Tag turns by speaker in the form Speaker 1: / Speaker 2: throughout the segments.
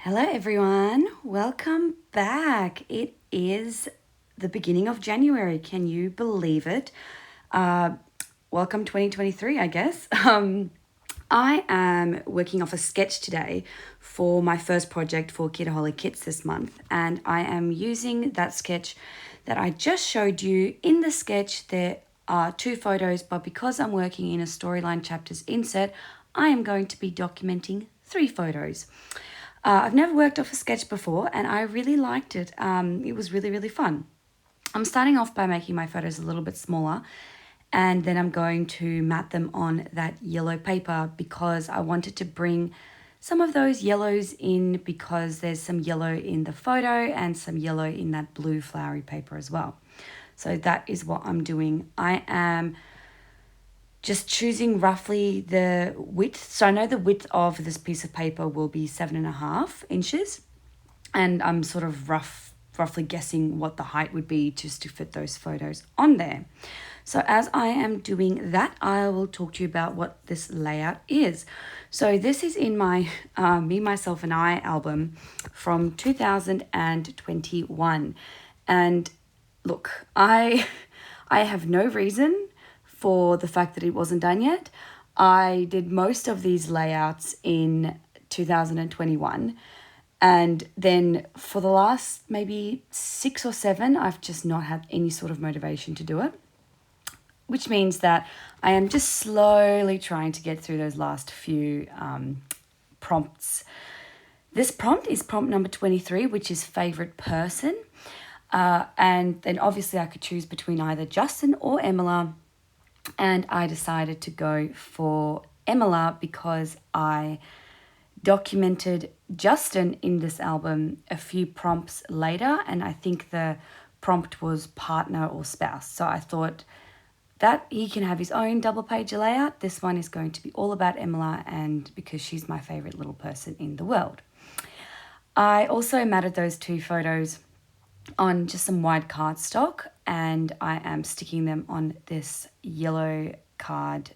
Speaker 1: Hello everyone, welcome back. It is the beginning of January. Can you believe it? Welcome 2023, I guess. I am working off a sketch today for my first project for Kitaholic Kits this month, and I am using that sketch that I just showed you. In the sketch there are 2 photos, but because I'm working in a storyline chapters insert, I am going to be documenting 3 photos. I've never worked off a sketch before and I really liked it. It was really, really fun. I'm starting off by making my photos a little bit smaller, and then I'm going to mat them on that yellow paper because I wanted to bring some of those yellows in, because there's some yellow in the photo and some yellow in that blue flowery paper as well. So that is what I'm doing. I am just choosing roughly the width. So I know the width of this piece of paper will be 7.5 inches, and I'm sort of roughly guessing what the height would be just to fit those photos on there. So as I am doing that, I will talk to you about what this layout is. So this is in my Me, Myself and I album from 2021. And look, I have no reason for the fact that it wasn't done yet. I did most of these layouts in 2021, and then for the last maybe 6 or 7, I've just not had any sort of motivation to do it, which means that I am just slowly trying to get through those last few prompts. This prompt is prompt number 23, which is favorite person. And then obviously I could choose between either Justin or Emila. And I decided to go for Emila because I documented Justin in this album a few prompts later, and I think the prompt was partner or spouse. So I thought that he can have his own double page layout. This one is going to be all about Emila, and because she's my favorite little person in the world. I also matted those 2 photos on just some white cardstock, and I am sticking them on this yellow card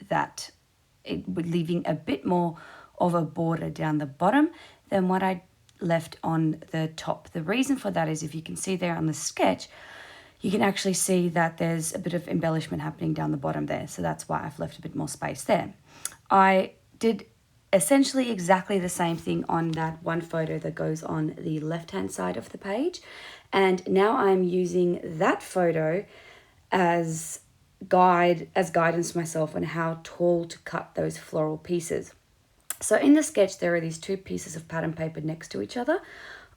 Speaker 1: that it would leaving a bit more of a border down the bottom than what I left on the top. The reason for that is, if you can see there on the sketch, you can actually see that there's a bit of embellishment happening down the bottom there. So that's why I've left a bit more space there. I did essentially exactly the same thing on that one photo that goes on the left-hand side of the page. And now I'm using that photo as guidance for myself on how tall to cut those floral pieces. So in the sketch, there are these 2 pieces of pattern paper next to each other.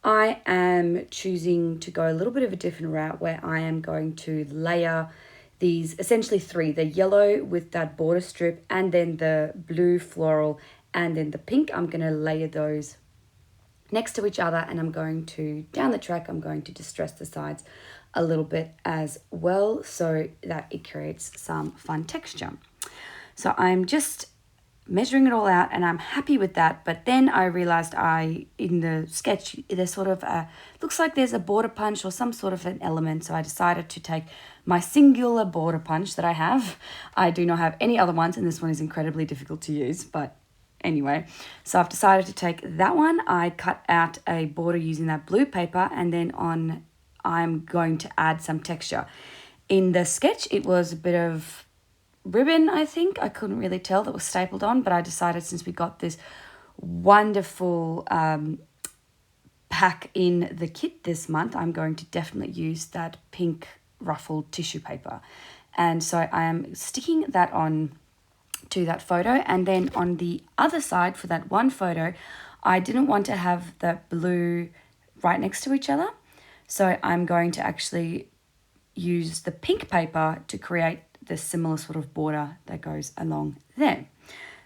Speaker 1: I am choosing to go a little bit of a different route, where I am going to layer these, essentially 3, the yellow with that border strip, and then the blue floral, and then the pink. I'm going to layer those next to each other, and I'm going to, down the track, I'm going to distress the sides a little bit as well, so that it creates some fun texture. So I'm just measuring it all out, and I'm happy with that. But then I realized in the sketch, there's sort of looks like there's a border punch or some sort of an element. So I decided to take my singular border punch that I have. I do not have any other ones, and this one is incredibly difficult to use, but anyway, so I've decided to take that one. I cut out a border using that blue paper, and then I'm going to add some texture. In the sketch, it was a bit of ribbon, I think. I couldn't really tell, that was stapled on, but I decided, since we got this wonderful pack in the kit this month, I'm going to definitely use that pink ruffled tissue paper. And so I am sticking that on to that photo, and then on the other side for that one photo, I didn't want to have that blue right next to each other, so I'm going to actually use the pink paper to create the similar sort of border that goes along there.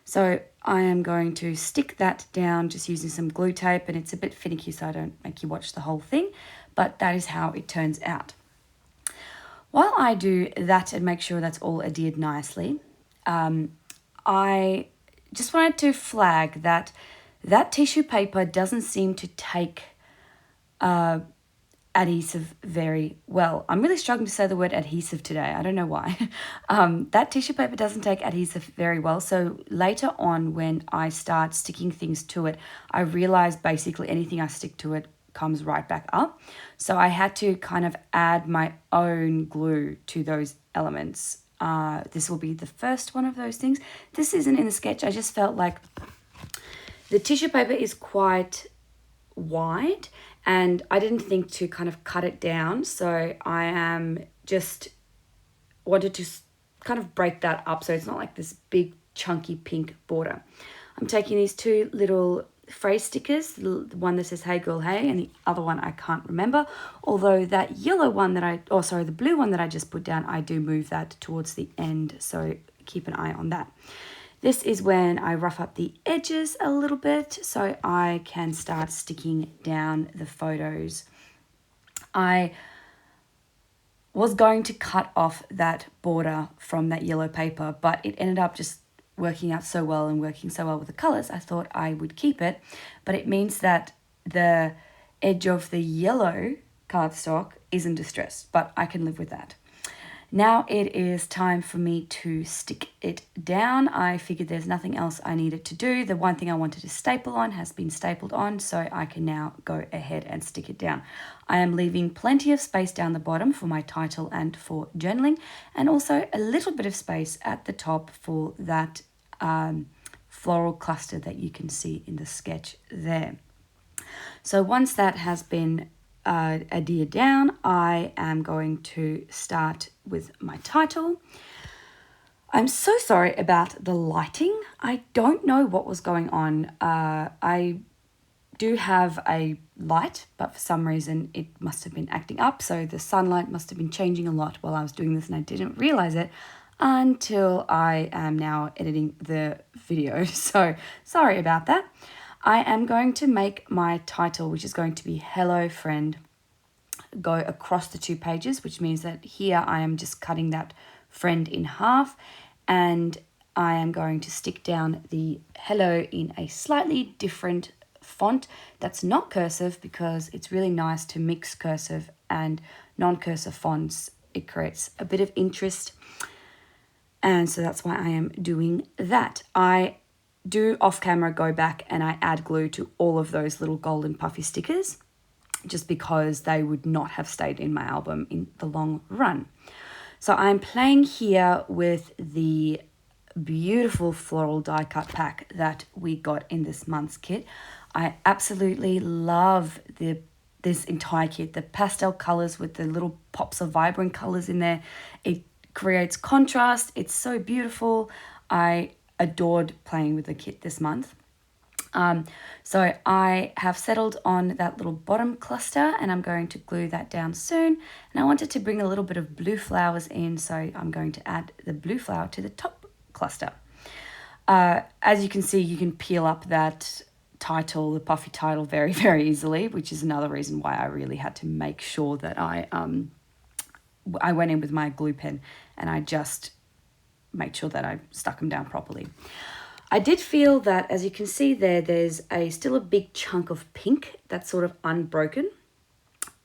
Speaker 1: So I am going to stick that down just using some glue tape, and it's a bit finicky, so I don't make you watch the whole thing, but that is how it turns out. While I do that and make sure that's all adhered nicely, I just wanted to flag that tissue paper doesn't seem to take adhesive very well. I'm really struggling to say the word adhesive today. I don't know why. That tissue paper doesn't take adhesive very well. So later on, when I start sticking things to it, I realize basically anything I stick to it comes right back up. So I had to kind of add my own glue to those elements. This will be the first one of those things. This isn't in the sketch. I just felt like the tissue paper is quite wide and I didn't think to kind of cut it down. So I am just wanted to kind of break that up so it's not like this big chunky pink border. I'm taking these two little phrase stickers, the one that says hey girl hey and the other one I can't remember, although that yellow one that the blue one that I just put down, I do move that towards the end, so keep an eye on that. This is when I rough up the edges a little bit so I can start sticking down the photos. I was going to cut off that border from that yellow paper, but it ended up just working out so well and working so well with the colors, I thought I would keep it. But it means that the edge of the yellow cardstock isn't distressed, but I can live with that. Now it is time for me to stick it down. I figured there's nothing else I needed to do. The one thing I wanted to staple on has been stapled on, so I can now go ahead and stick it down. I am leaving plenty of space down the bottom for my title and for journaling, and also a little bit of space at the top for that floral cluster that you can see in the sketch there. So once that has been adhered down, I am going to start with my title. I'm so sorry about the lighting. I don't know what was going on. I do have a light, but for some reason it must have been acting up. So the sunlight must have been changing a lot while I was doing this and I didn't realize it until I am now editing the video. So sorry about that. I am going to make my title, which is going to be Hello Friend, go across the 2 pages, which means that here I am just cutting that friend in half and I am going to stick down the hello in a slightly different font that's not cursive because it's really nice to mix cursive and non-cursive fonts. It creates a bit of interest. And so that's why I am doing that. I do off camera go back and I add glue to all of those little golden puffy stickers just because they would not have stayed in my album in the long run. So I'm playing here with the beautiful floral die cut pack that we got in this month's kit. I absolutely love this entire kit, the pastel colors with the little pops of vibrant colors in there. It creates contrast. It's so beautiful. I adored playing with the kit this month. So I have settled on that little bottom cluster and I'm going to glue that down soon. And I wanted to bring a little bit of blue flowers in, so I'm going to add the blue flower to the top cluster. As you can see, you can peel up that title, the puffy title, very, very easily, which is another reason why I really had to make sure that I went in with my glue pen and I just made sure that I stuck them down properly. I did feel that, as you can see there, there's still a big chunk of pink that's sort of unbroken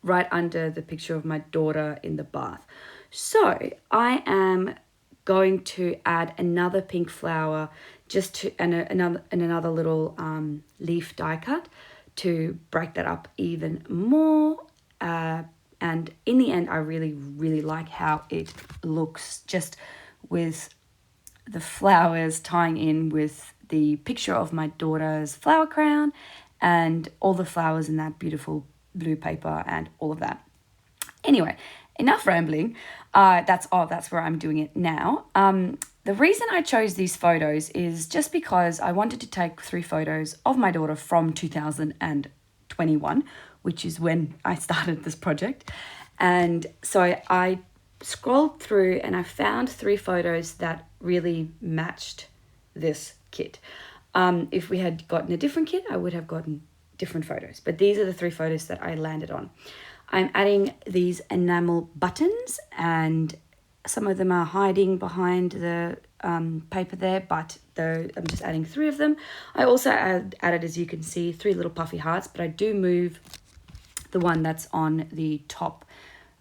Speaker 1: right under the picture of my daughter in the bath. So I am going to add another pink flower and another little leaf die cut to break that up even more. And in the end, I really, really like how it looks, just with the flowers tying in with the picture of my daughter's flower crown and all the flowers in that beautiful blue paper and all of that. Anyway, enough rambling. That's where I'm doing it now. The reason I chose these photos is just because I wanted to take 3 photos of my daughter from 2021, which is when I started this project. And so I scrolled through and I found 3 photos that really matched this kit. If we had gotten a different kit, I would have gotten different photos, but these are the 3 photos that I landed on. I'm adding these enamel buttons and some of them are hiding behind the paper there, but I'm just adding 3 of them. I also added, as you can see, 3 little puffy hearts, but I do move the one that's on the top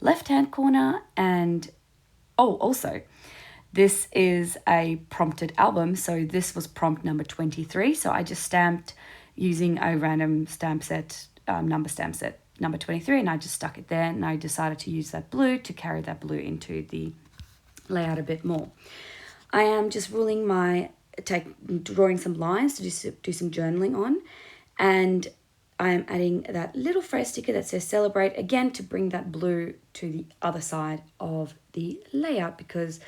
Speaker 1: left-hand corner. And also, this is a prompted album, so this was prompt number 23. So I just stamped using a random stamp set, number stamp set number 23, and I just stuck it there, and I decided to use that blue to carry that blue into the layout a bit more. I am just drawing some lines to do some journaling on, and I am adding that little phrase sticker that says celebrate, again to bring that blue to the other side of the layout, because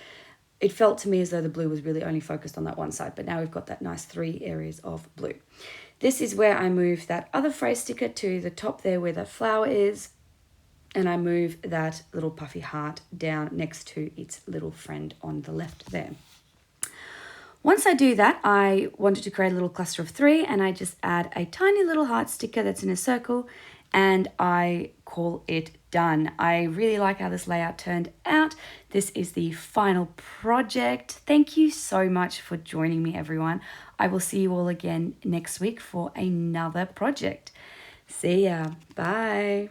Speaker 1: it felt to me as though the blue was really only focused on that one side, but now we've got that nice 3 areas of blue. This is where I move that other phrase sticker to the top there where that flower is, and I move that little puffy heart down next to its little friend on the left there. Once I do that, I wanted to create a little cluster of 3, and I just add a tiny little heart sticker that's in a circle, and I call it done. I really like how this layout turned out. This is the final project. Thank you so much for joining me, everyone. I will see you all again next week for another project. See ya. Bye.